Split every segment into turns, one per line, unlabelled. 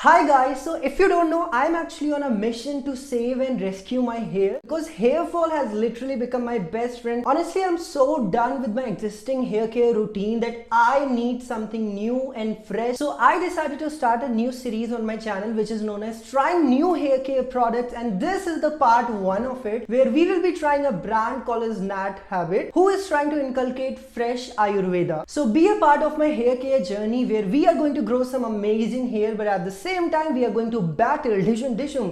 Hi guys, so if you don't know, I'm actually on a mission to save and rescue my hair because hair fall has literally become my best friend. Honestly, I'm so done with my existing hair care routine that I need something new and fresh. So I decided to start a new series on my channel which is known as Trying New Hair Care Products, and this is the part 1 of it where we will be trying a brand called as Nat Habit, who is trying to inculcate fresh Ayurveda. So be a part of my hair care journey where we are going to grow some amazing hair, but at the same time we are going to battle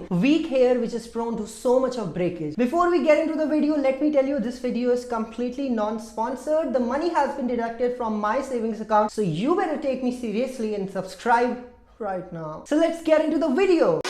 weak hair which is prone to so much of breakage. Before we get into the video, let me tell you this video is completely non-sponsored. The money has been deducted from my savings account, so you better take me seriously and subscribe right now. So let's get into the video.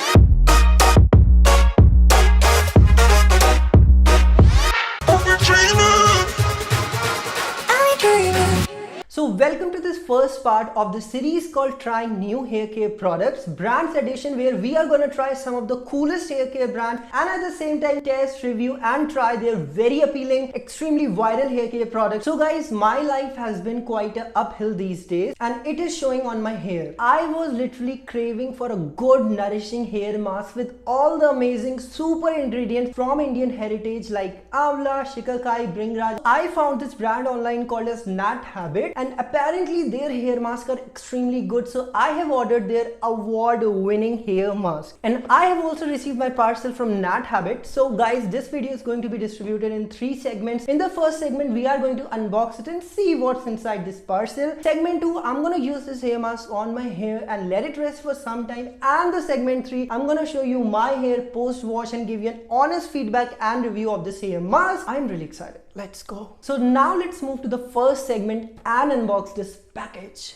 So welcome to this first part of the series called Trying New Hair Care Products, Brands Edition, where we are going to try some of the coolest hair care brands and at the same time test, review and try their very appealing, extremely viral hair care products. So guys, my life has been quite an uphill these days and it is showing on my hair. I was literally craving for a good nourishing hair mask with all the amazing super ingredients from Indian heritage like Amla, Shikakai, Bringraj. I found this brand online called as Nat Habit, and apparently their hair masks are extremely good, so I have ordered their award-winning hair mask and I have also received my parcel from Nat Habit. So guys, this video is going to be distributed in 3 segments. In the first segment we are going to unbox it and see what's inside this parcel. Segment 2, I'm going to use this hair mask on my hair and let it rest for some time, and the segment 3, I'm going to show you my hair post wash and give you an honest feedback and review of this hair mask. I'm really excited. Let's go. So now let's move to the first segment and unbox this package.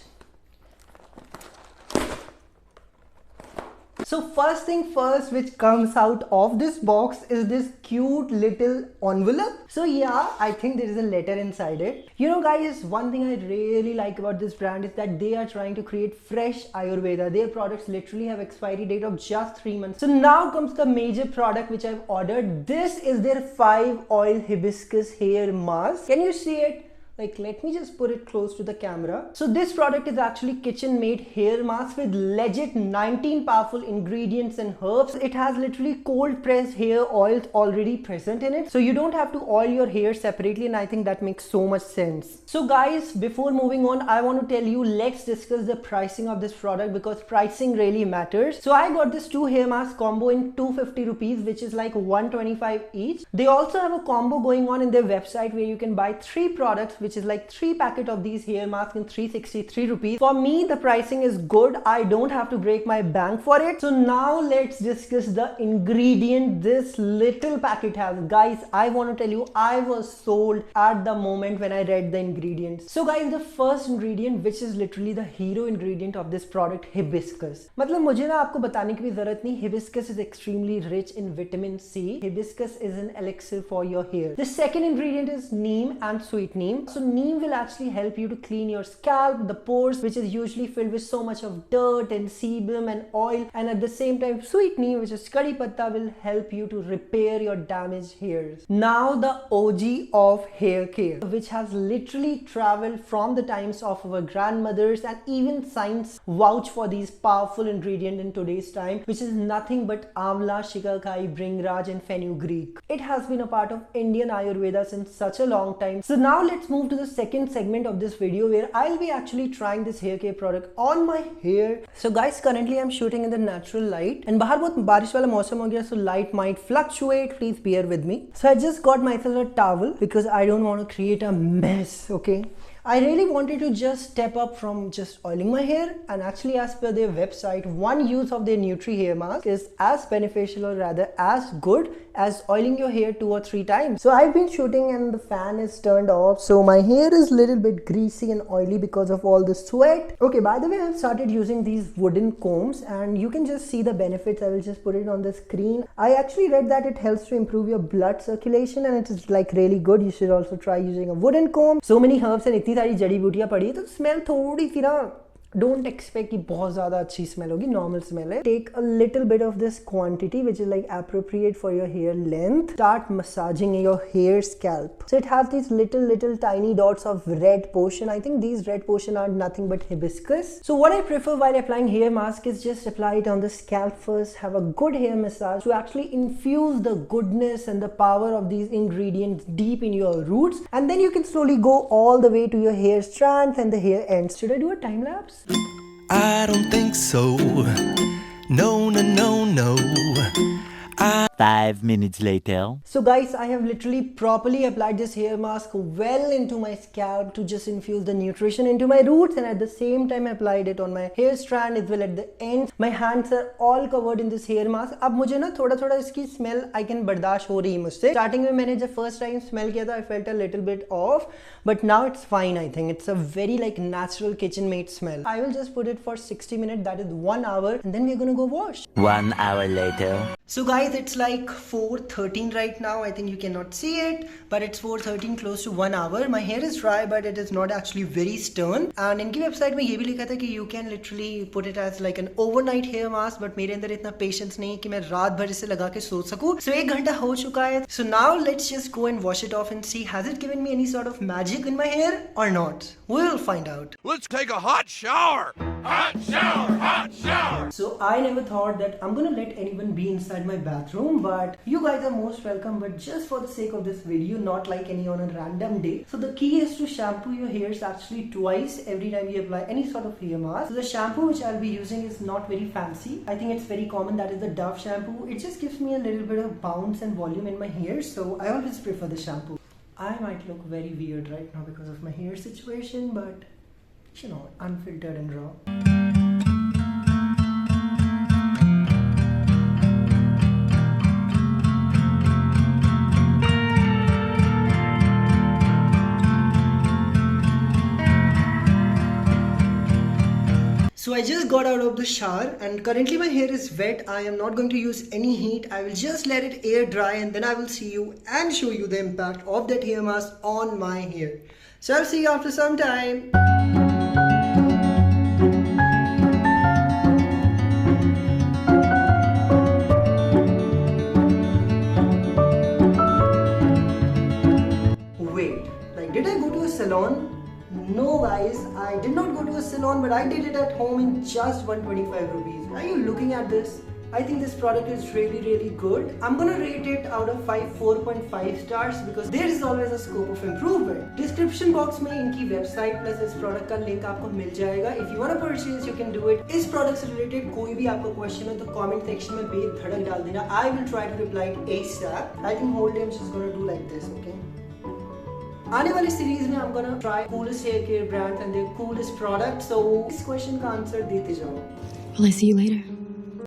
So first thing first, which comes out of this box is this cute little envelope. So yeah, I think there is a letter inside it. You know guys, one thing I really like about this brand is that they are trying to create fresh Ayurveda. Their products literally have expiry date of just 3 months. So now comes the major product which I've ordered. This is their 5 oil hibiscus hair mask. Can you see it? Like, let me just put it close to the camera. So this product is actually kitchen made hair mask with legit 19 powerful ingredients and herbs. It has literally cold pressed hair oils already present in it, so you don't have to oil your hair separately, and I think that makes so much sense. So guys, before moving on, I want to tell you, let's discuss the pricing of this product because pricing really matters. So I got this 2 hair mask combo in 250 rupees, which is like 125 each. They also have a combo going on in their website where you can buy 3 products, which is like 3 packets of these hair masks in 363 rupees. For me, the pricing is good. I don't have to break my bank for it. So now let's discuss the ingredient this little packet has. Guys, I want to tell you, I was sold at the moment when I read the ingredients. So guys, the first ingredient, which is literally the hero ingredient of this product, hibiscus. मतलब मुझे ना आपको बताने की भी जरूरत नहीं, hibiscus is extremely rich in vitamin C. Hibiscus is an elixir for your hair. The second ingredient is neem and sweet neem. So neem will actually help you to clean your scalp, the pores, which is usually filled with so much of dirt and sebum and oil, and at the same time sweet neem, which is curry patta, will help you to repair your damaged hairs. Now the OG of hair care, which has literally traveled from the times of our grandmothers, and even science vouch for these powerful ingredients in today's time, which is nothing but amla, shikakai, bringraj and fenugreek. It has been a part of Indian Ayurveda since such a long time. So now let's move to the second segment of this video where I'll be actually trying this hair care product on my hair. So guys, currently I'm shooting in the natural light and bahar bahut barish wala mausam ho gaya, so light might fluctuate. Please bear with me. So I just got myself a towel because I don't want to create a mess, okay? I really wanted to just step up from just oiling my hair, and actually as per their website, one use of their Nutri hair mask is as beneficial, or rather as good as oiling your hair 2 or 3 times. So I've been shooting and the fan is turned off, so my hair is a little bit greasy and oily because of all the sweat. Okay, by the way, I've started using these wooden combs and you can just see the benefits. I will just put it on the screen. I actually read that it helps to improve your blood circulation and it is like really good. You should also try using a wooden comb. So many herbs and इतनी सारी जड़ी बूटियां पड़ी है तो smell थोड़ी सी ना Don't expect कि बहुत ज़्यादा अच्छी smell होगी, normal smell है. Take a little bit of this quantity which is like appropriate for your hair length. Start massaging your hair scalp. So it has these little tiny dots of red portion. I think these red portion are nothing but hibiscus. So what I prefer while applying hair mask is just apply it on the scalp first, have a good hair massage to actually infuse the goodness and the power of these ingredients deep in your roots, and then you can slowly go all the way to your hair strands and the hair ends. Should I do a time lapse?
I don't think so. No.
5 minutes later.
So guys, I have literally properly applied this hair mask well into my scalp to just infuse the nutrition into my roots, and at the same time applied it on my hair strand as well at the ends. My hands are all covered in this hair mask. अब मुझे ना थोड़ा इसकी smell I can बर्दाश्त हो रही है मुझसे. Starting में मैंने जब first time smell किया था, I felt a little bit off, but now it's fine. I think it's a very like natural kitchen made smell. I will just put it for 60 minutes, that is 1 hour, and then we're gonna go wash.
1 hour later.
So guys, it's like 4:13 right now. I think you cannot see it, but it's 4:13, close to 1 hour. My hair is dry, but it is not actually very stern. And इनकी website में ये भी लिखा था कि you can literally put it as like an overnight hair mask, but मेरे अंदर इतना patience नहीं है कि मैं रात भर इसे लगा के सो सकूं. So 1 घंटा हो चुका है. So now let's just go and wash it off and see, has it given me any sort of magic in my hair or not? We will find out.
Let's take a hot shower. Hot shower.
So I never thought that I'm gonna let anyone be inside my bathroom, but you guys are most welcome. But just for the sake of this video, not like any on a random day, so the key is to shampoo your hairs actually twice every time you apply any sort of hair mask. So the shampoo which I'll be using is not very fancy. I think it's very common, that is the Dove shampoo. It just gives me a little bit of bounce and volume in my hair, so I always prefer the shampoo. I might look very weird right now because of my hair situation, but you know, unfiltered and raw. So I just got out of the shower and currently my hair is wet. I am not going to use any heat. I will just let it air dry and then I will see you and show you the impact of that hair mask on my hair. So I'll see you after some time. Wait, like did I go to a salon? No guys, I did not go to a salon, but I did it at home in just 125 rupees. Are you looking at this? I think this product is really good. I'm gonna rate it out of 5 4.5 stars because there is always a scope of improvement. Description box में इनकी website plus इस product का link आपको मिल जाएगा. If you wanna purchase, you can do it. इस product से related कोई भी आपको question है तो comment section में बेधड़क डाल देना. I will try to reply it ASAP. I think whole day I'm just gonna do like this, okay? आने वाली सीरीज में I'm gonna try coolest hair care brands and their coolest products. So इस question का answer देते जाओ.
Will I see you later?